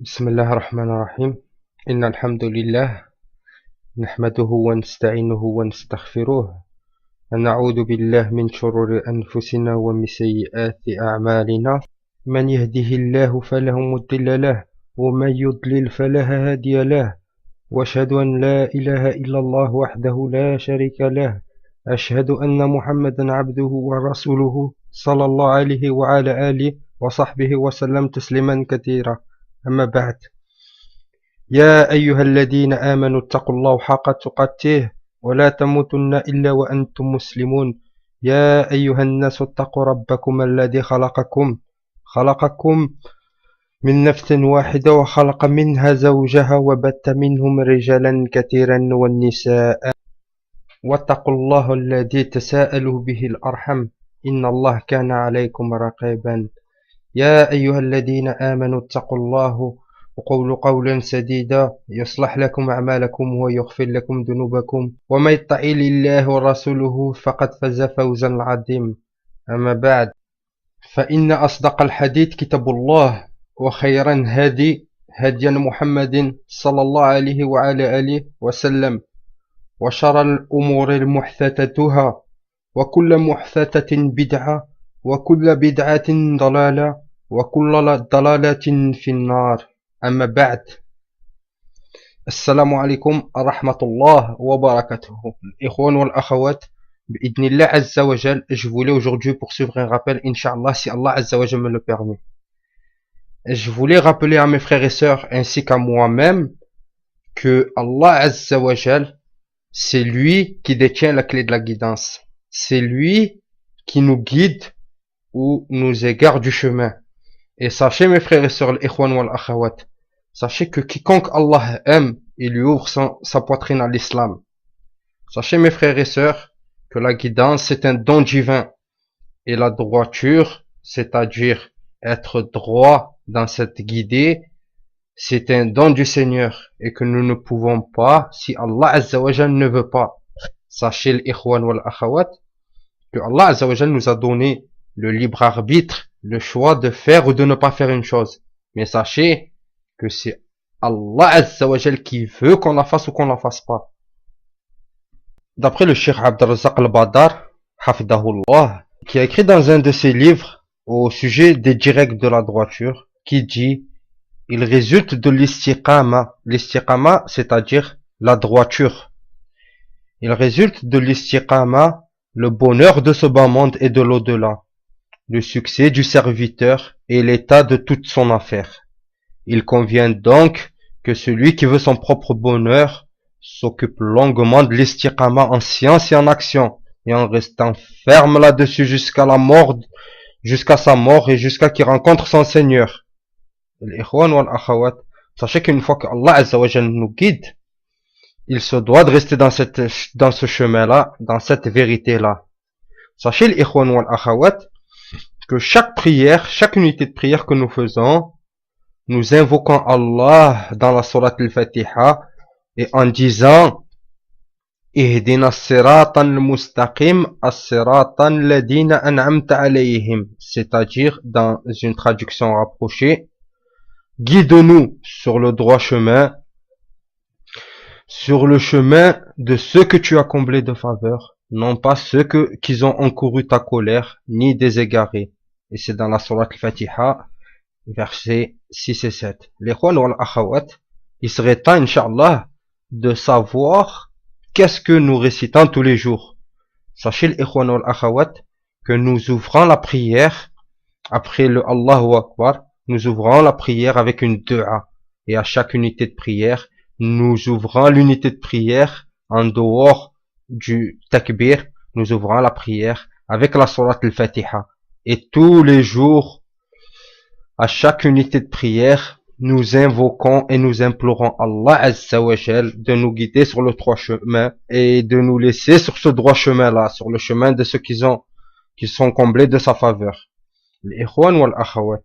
بسم الله الرحمن الرحيم إن الحمد لله نحمده ونستعينه ونستغفره ونعوذ بالله من شرور أنفسنا ومن سيئات أعمالنا من يهده الله فلا مضل له ومن يضلل فلا هادي له وأشهد أن لا إله إلا الله وحده لا شريك له أشهد أن محمدا عبده ورسوله صلى الله عليه وعلى آله وصحبه وسلم تسليما كثيرا أما بعد يا أيها الذين آمنوا اتقوا الله حق تقاته ولا تموتن إلا وأنتم مسلمون يا أيها الناس اتقوا ربكم الذي خلقكم من نفس واحدة وخلق منها زوجها وبث منهم رجالا كثيرا والنساء واتقوا الله الذي تساءلوا به الأرحم إن الله كان عليكم رقيبا يا أيها الذين آمنوا اتقوا الله وقولوا قولا سديدا يصلح لكم أعمالكم ويغفر لكم ذنوبكم ومن يطع الله ورسوله فقد فاز فوزا عظيما أما بعد فإن أصدق الحديث كتاب الله وخير الهدي هدي محمد صلى الله عليه وعلى آله وسلم وشر الأمور محدثاتها وكل محدثة بدعة وكل بدعة ضلالة وكل ضلالة في النار أما بعد السلام عليكم ورحمة الله وبركاته الإخوان والأخوات بإذن الله عز وجل je voulais aujourd'hui poursuivre un rappel Inch'Allah si Allah Azza wa Jal me le permet. Je voulais rappeler à mes frères et sœurs ainsi qu'à moi-même que Allah Azza wa Jal, c'est lui qui détient la clé de la guidance. C'est lui qui nous guide ou nous égare du chemin. Et sachez mes frères et sœurs, l'ikhwan wal akhawat, sachez que quiconque Allah aime, il lui ouvre sa poitrine à l'islam. Sachez mes frères et sœurs, que la guidance c'est un don divin. Et la droiture, c'est-à-dire être droit dans cette guidée, c'est un don du Seigneur. Et que nous ne pouvons pas, si Allah Azza wa Jal ne veut pas. Sachez l'ikhwan wal akhawat, que Allah Azza wa Jal nous a donné le libre arbitre, le choix de faire ou de ne pas faire une chose. Mais sachez que c'est Allah Azza wa Jal qui veut qu'on la fasse ou qu'on la fasse pas. D'après le Cheikh Abdurrazzaq al-Badar, hafidahullah, qui a écrit dans un de ses livres au sujet des directs de la droiture, qui dit, il résulte de l'istiqama. L'istiqama, c'est-à-dire la droiture. Il résulte de l'istiqama le bonheur de ce bas monde et de l'au-delà, le succès du serviteur et l'état de toute son affaire. Il convient donc que celui qui veut son propre bonheur s'occupe longuement de l'istiqama en science et en action, et en restant ferme là-dessus jusqu'à sa mort et jusqu'à qu'il rencontre son Seigneur. L'ikhwan wal akhawat, sachez qu'une fois que Allah Azza wa Jal nous guide, il se doit de rester dans ce chemin-là, dans cette vérité-là. Sachez l'ikhwan wal akhawat, que chaque prière, chaque unité de prière que nous faisons, nous invoquons Allah dans la sourate al-Fatiha et en disant Ihdina as-sirata al-mustaqim as-sirata alladhina an'amta alayhim, c'est-à-dire dans une traduction rapprochée, guide-nous sur le droit chemin, sur le chemin de ceux que tu as comblés de faveur, non pas ceux qui ont encouru ta colère, ni des égarés. Et c'est dans la sourate al-Fatiha, versets 6 et 7. Les ikhwan wal akhawat, il serait temps, Inch'Allah, de savoir qu'est-ce que nous récitons tous les jours. Sachez, les ikhwan wal akhawat, que nous ouvrons la prière, après le Allahu Akbar, nous ouvrons la prière avec une dua. Et à chaque unité de prière, nous ouvrons l'unité de prière en dehors du takbir, nous ouvrons la prière avec la sourate al-Fatiha. Et tous les jours, à chaque unité de prière, nous invoquons et nous implorons Allah Azza wa Jal de nous guider sur le droit chemin et de nous laisser sur ce droit chemin-là, sur le chemin de ceux qui sont comblés de sa faveur. Les ikhwan wal akhawat,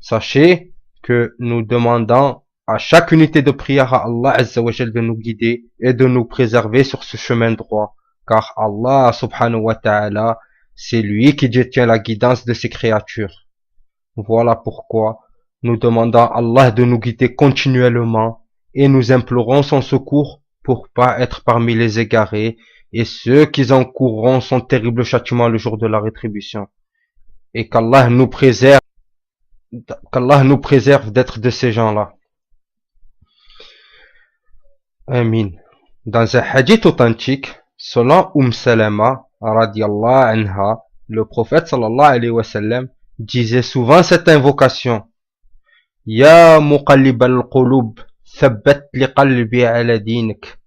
sachez que nous demandons à chaque unité de prière à Allah Azza wa Jal de nous guider et de nous préserver sur ce chemin droit, car Allah subhanahu wa ta'ala, c'est lui qui détient la guidance de ses créatures. Voilà pourquoi nous demandons à Allah de nous guider continuellement et nous implorons son secours pour pas être parmi les égarés et ceux qui encourront son terrible châtiment le jour de la rétribution. Et qu'Allah nous préserve d'être de ces gens-là. Amin. Dans un hadith authentique, selon Salama, radiallahu anha, le prophète sallallahu alayhi wa sallam disait souvent cette invocation. Ya muqallib al-qulub, thabbat li qalbi ala dinik.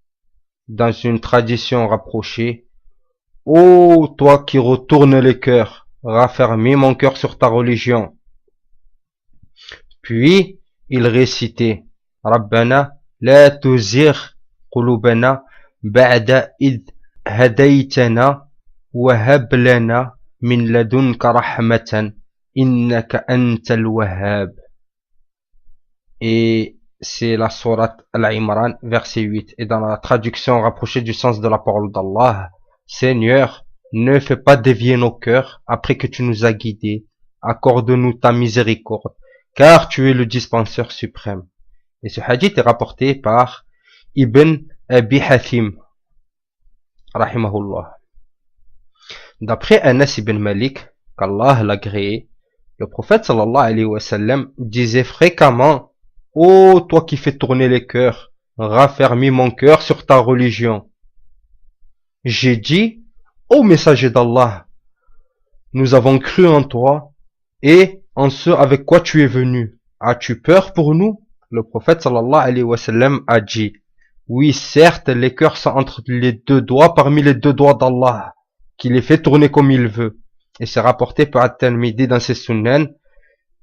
Dans une tradition rapprochée, ô toi qui retournes les cœurs, raffermis mon cœur sur ta religion. Puis, il récitait, Rabbana, la tuzigh qulubana ba'da id hadaytana wa hab lana min ladunka rahmatan innaka antal wahhab. Et c'est la sourate Al-Imran, verset 8. Et dans la traduction rapprochée du sens de la parole d'Allah, Seigneur, ne fais pas dévier nos cœurs après que tu nous as guidés. Accorde-nous ta miséricorde, car tu es le dispenseur suprême. Et ce hadith est rapporté par Ibn Abi Hathim, rahimahullah. D'après Anas ibn Malik, qu'Allah l'a agréé, le prophète sallallahu alayhi wa sallam disait fréquemment, ô toi qui fais tourner les cœurs, raffermis mon cœur sur ta religion. J'ai dit, ô messager d'Allah, nous avons cru en toi et en ce avec quoi tu es venu. As-tu peur pour nous? Le prophète sallallahu alayhi wa sallam a dit, oui, certes, les cœurs sont entre les deux doigts parmi les deux doigts d'Allah, qui les fait tourner comme il veut. Et c'est rapporté par At-Tirmidhi dans ses Sunan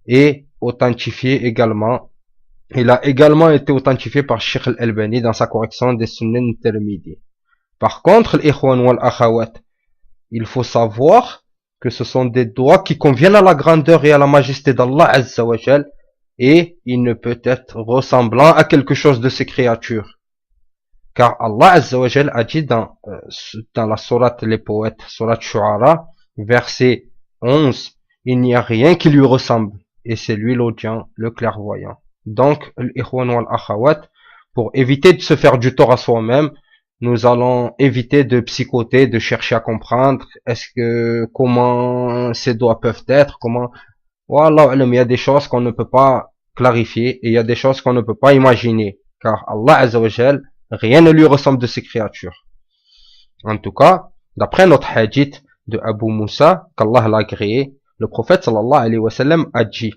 et authentifié également. Il a également été authentifié par Sheikh Al-Albani dans sa correction des Sunan Tirmidhi. Par contre, l'ikhwan wal akhawat, il faut savoir que ce sont des doigts qui conviennent à la grandeur et à la majesté d'Allah Azza wa Jal, et il ne peut être ressemblant à quelque chose de ces créatures. Car Allah Azza wa Jal a dit dans la sourate Les Poètes, sourate Shu'ara, verset 11, il n'y a rien qui lui ressemble, et c'est lui l'audient, le clairvoyant. Donc, l'ikhwan wal akhawat, pour éviter de se faire du tort à soi-même, nous allons éviter de psychoter, de chercher à comprendre, comment ces doigts peuvent être, voilà, il y a des choses qu'on ne peut pas clarifier, et il y a des choses qu'on ne peut pas imaginer, car Allah Azza wa Jal, rien ne lui ressemble de ces créatures. En tout cas, d'après notre hadith de Abu Moussa, qu'Allah l'a agréé, le prophète sallallahu alayhi wa sallam a dit,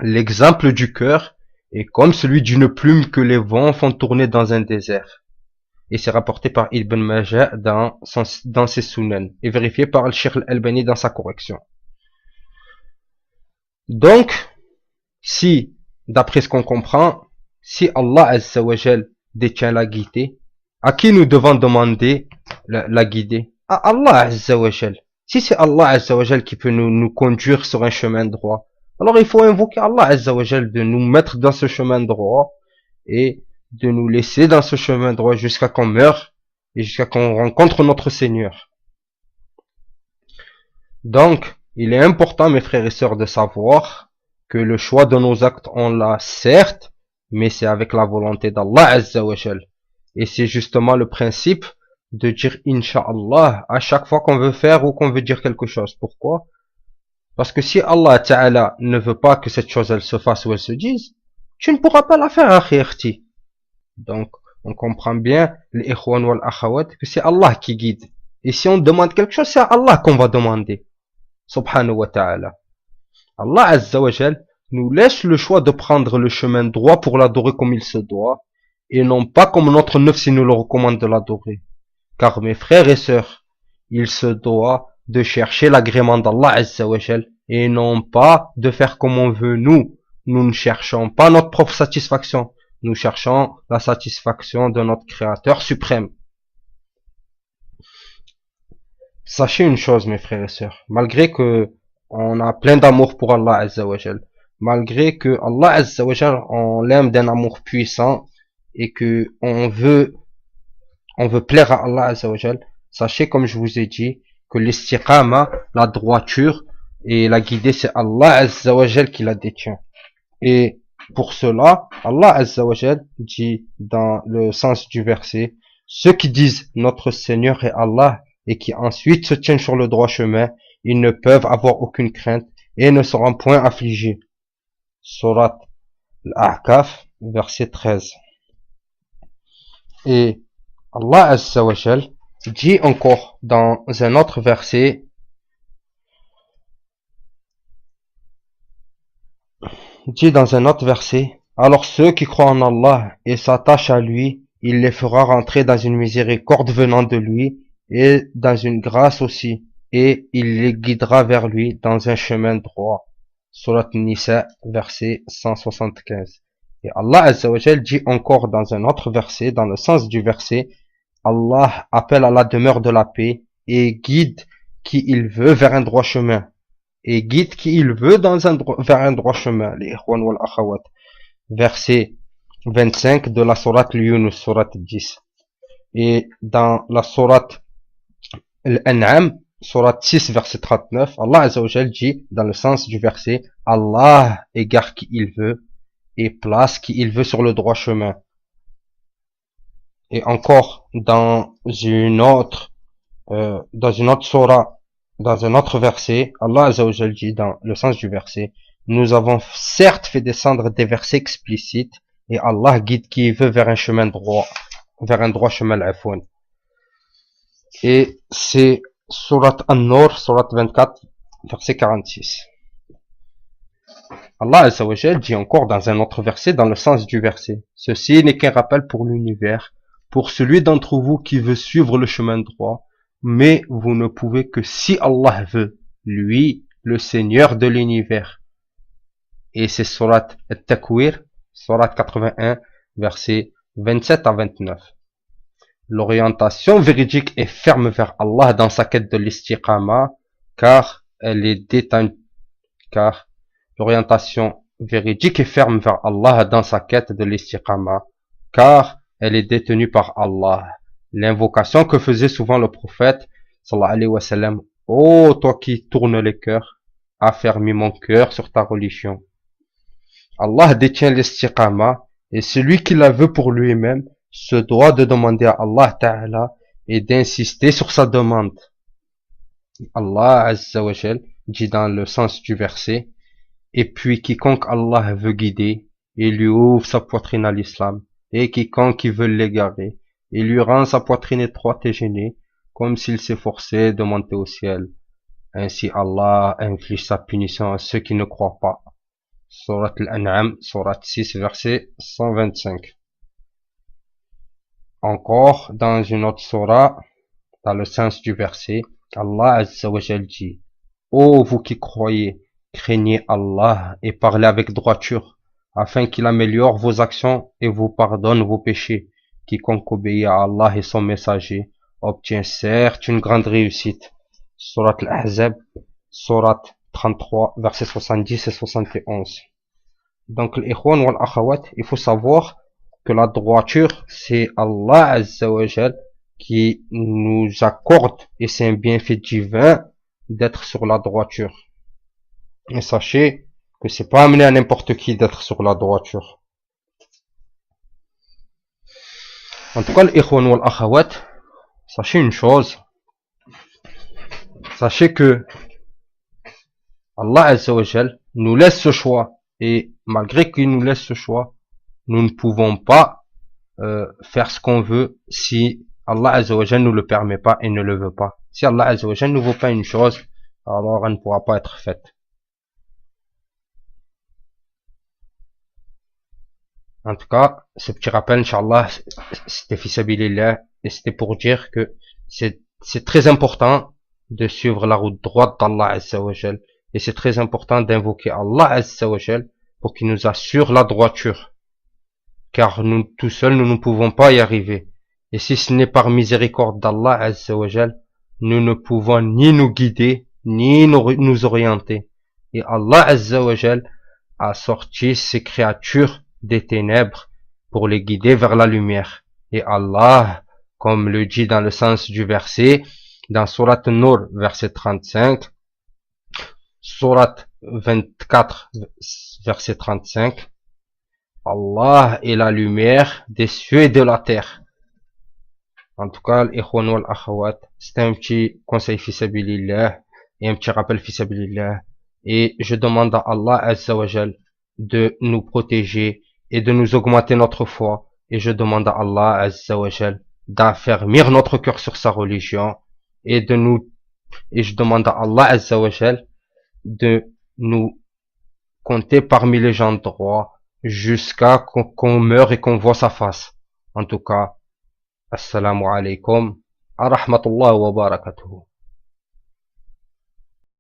l'exemple du cœur est comme celui d'une plume que les vents font tourner dans un désert. Et c'est rapporté par Ibn Majah dans ses Sunan, et vérifié par le Sheikh Al-Albani dans sa correction. Donc, si, d'après ce qu'on comprend, si Allah Azza wa Jal détient la guidée, à qui nous devons demander la guidée? À Allah Azza wa Jal. Si c'est Allah Azza wa Jal qui peut nous conduire sur un chemin droit, alors il faut invoquer Allah Azza wa Jal de nous mettre dans ce chemin droit et de nous laisser dans ce chemin droit jusqu'à qu'on meure et jusqu'à qu'on rencontre notre Seigneur. Donc, il est important, mes frères et sœurs, de savoir que le choix de nos actes, on l'a certes, mais c'est avec la volonté d'Allah Azza wa Jal. Et c'est justement le principe de dire Inch'Allah à chaque fois qu'on veut faire ou qu'on veut dire quelque chose. Pourquoi? Parce que si Allah Ta'ala ne veut pas que cette chose elle se fasse ou elle se dise, tu ne pourras pas la faire, akhirti. Donc, on comprend bien, les ikhwan wal akhawat, que c'est Allah qui guide. Et si on demande quelque chose, c'est à Allah qu'on va demander. Subhanahu wa ta'ala. Allah Azza wa Jal nous laisse le choix de prendre le chemin droit pour l'adorer comme il se doit, et non pas comme notre nafs nous le recommande de l'adorer. Car mes frères et sœurs, il se doit de chercher l'agrément d'Allah Azza wa Jal, et non pas de faire comme on veut nous. Nous ne cherchons pas notre propre satisfaction, nous cherchons la satisfaction de notre Créateur suprême. Sachez une chose, mes frères et sœurs, malgré que on a plein d'amour pour Allah Azza wa Jal, malgré que Allah Azza wa Jal, on l'aime d'un amour puissant, et que on veut plaire à Allah Azza wa Jal, sachez, comme je vous ai dit, que l'istiqama, la droiture et la guidée, c'est Allah Azza wa Jal qui la détient. Et pour cela, Allah Azza wa Jal dit dans le sens du verset, ceux qui disent notre Seigneur est Allah et qui ensuite se tiennent sur le droit chemin, ils ne peuvent avoir aucune crainte et ne seront point affligés. Surat Al-Ahqaf, verset 13. Et Allah Azza wa Jal dit encore dans un autre verset, alors ceux qui croient en Allah et s'attachent à lui, il les fera rentrer dans une miséricorde venant de lui et dans une grâce aussi, et il les guidera vers lui dans un chemin droit. Surat Nisa, verset 175. Et Allah Azza wa Jal dit encore dans un autre verset, dans le sens du verset, Allah appelle à la demeure de la paix et guide qui il veut vers un droit chemin. Et guide qui il veut vers un droit chemin. Les ikhwan wal akhawat. Verset 25 de la sourate Yunus, sourate 10. Et dans la sourate Al-An'am, sourate 6, verset 39, Allah Azza wa Jal dit, dans le sens du verset, Allah égare qui il veut et place qui il veut sur le droit chemin. Et encore, dans une autre sourate, dans un autre verset, Allah Azza wa Jal dit dans le sens du verset, nous avons certes fait descendre des versets explicites et Allah guide qui veut vers un chemin droit, vers un droit chemin al-afwan. Et c'est Surat An-Nur, Surat 24, verset 46. Allah Azza wa Jal dit encore dans un autre verset, dans le sens du verset, ceci n'est qu'un rappel pour l'univers, pour celui d'entre vous qui veut suivre le chemin droit, mais vous ne pouvez que si Allah veut, lui, le Seigneur de l'univers. Et c'est Surat At-Takwir, Surat 81, versets 27 à 29. L'orientation véridique est ferme vers Allah dans sa quête de l'istiqama, car l'orientation véridique est ferme vers Allah dans sa quête de l'istiqama, car elle est détenue par Allah. L'invocation que faisait souvent le prophète, sallallahu alayhi wa sallam, ô toi qui tournes les cœurs, affermis mon cœur sur ta religion. Allah détient l'istiqama, et celui qui la veut pour lui-même se doit de demander à Allah Ta'ala et d'insister sur sa demande. Allah Azza wa Jal dit dans le sens du verset, et puis quiconque Allah veut guider, il lui ouvre sa poitrine à l'islam, et quiconque il veut l'égarer, il lui rend sa poitrine étroite et gênée, comme s'il s'efforçait de monter au ciel. Ainsi Allah inflige sa punition à ceux qui ne croient pas. Surat Al-An'am, Surat 6, verset 125. Encore, dans une autre surah, dans le sens du verset, Allah Azza wa Jal dit, ô vous qui croyez, craignez Allah et parlez avec droiture, afin qu'il améliore vos actions et vous pardonne vos péchés. Quiconque obéit à Allah et son messager obtient certes une grande réussite. Surat Al-Ahzab, Surat 33, versets 70 et 71. Donc, l'ikhwan wal akhawat, il faut savoir que la droiture, c'est Allah Azza wa Jal qui nous accorde, et c'est un bienfait divin d'être sur la droiture. Et sachez que c'est pas amené à n'importe qui d'être sur la droiture. En tout cas, l'ikhwan wal akhawat, sachez une chose, sachez que Allah Azza wa Jal nous laisse ce choix, et malgré qu'il nous laisse ce choix, nous ne pouvons pas faire ce qu'on veut si Allah Azza wa Jal ne le permet pas et ne le veut pas. Si Allah Azza wa Jal ne veut pas une chose, alors elle ne pourra pas être faite. En tout cas, ce petit rappel, Inch'Allah, c'était fi sabilillah, et c'était pour dire que c'est très important de suivre la route droite d'Allah Azza wa Jal. Et c'est très important d'invoquer Allah Azza wa Jal pour qu'il nous assure la droiture. Car nous, tout seuls, nous ne pouvons pas y arriver. Et si ce n'est par miséricorde d'Allah Azza wa Jal, nous ne pouvons ni nous guider, ni nous orienter. Et Allah Azza wa Jal a sorti ses créatures des ténèbres pour les guider vers la lumière. Et Allah, comme le dit dans le sens du verset, dans Surat An-Nur, verset 35, Sourate 24, verset 35. Allah est la lumière des cieux et de la terre. En tout cas, l'ikhwan wal akhawat, c'est un petit conseil fi sabilillah et un petit rappel fi sabilillah. Et je demande à Allah Azza wa Jal de nous protéger et de nous augmenter notre foi. Et je demande à Allah Azza wa Jal d'affermir notre cœur sur sa religion et je demande à Allah Azza wa Jal de nous compter parmi les gens droits jusqu'à qu'on meure et qu'on voit sa face. En tout cas, assalamu alaikum wa rahmatullahi wa barakatuhu.